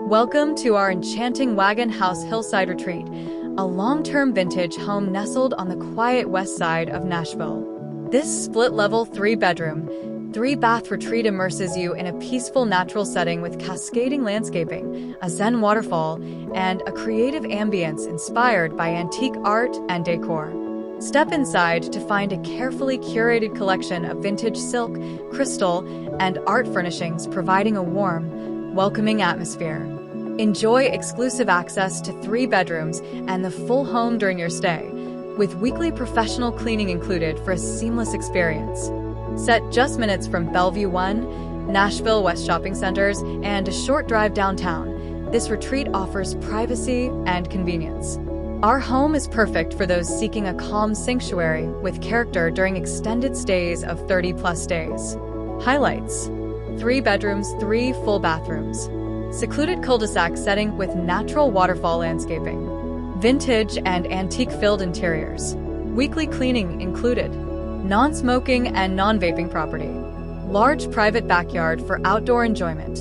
Welcome to our enchanting Wagon House Hillside Retreat, a long-term vintage home nestled on the quiet west side of Nashville. This split-level 3-bedroom, 3-bath retreat immerses you in a peaceful natural setting with cascading landscaping, a zen waterfall, and a creative ambience inspired by antique art and decor. Step inside to find a carefully curated collection of vintage silk, crystal, and art furnishings providing a warm, welcoming atmosphere. Enjoy exclusive access to 3 bedrooms and the full home during your stay, with weekly professional cleaning included for a seamless experience. Set just minutes from Bellevue 1, Nashville West shopping centers, and a short drive downtown, this retreat offers privacy and convenience. Our home is perfect for those seeking a calm sanctuary with character during extended stays of 30-plus days. Highlights: 3 bedrooms, 3 full bathrooms. Secluded cul-de-sac setting with natural waterfall landscaping. Vintage and antique-filled interiors. Weekly cleaning included. Non-smoking and non-vaping property. Large private backyard for outdoor enjoyment.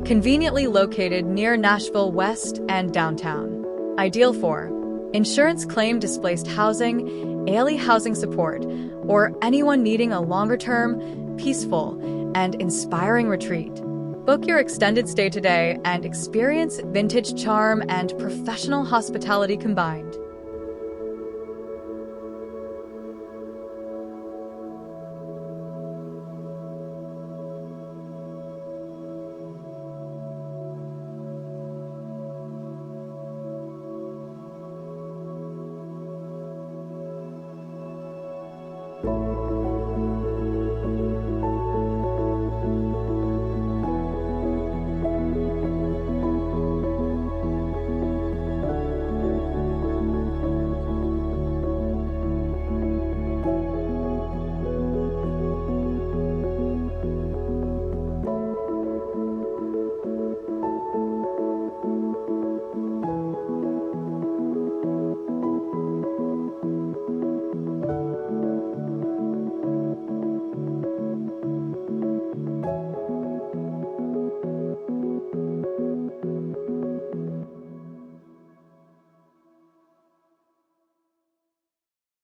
Conveniently located near Nashville West and downtown. Ideal for insurance claim, displaced housing, ALE housing support, or anyone needing a longer-term, peaceful, and inspiring retreat. Book your extended stay today and experience vintage charm and professional hospitality combined.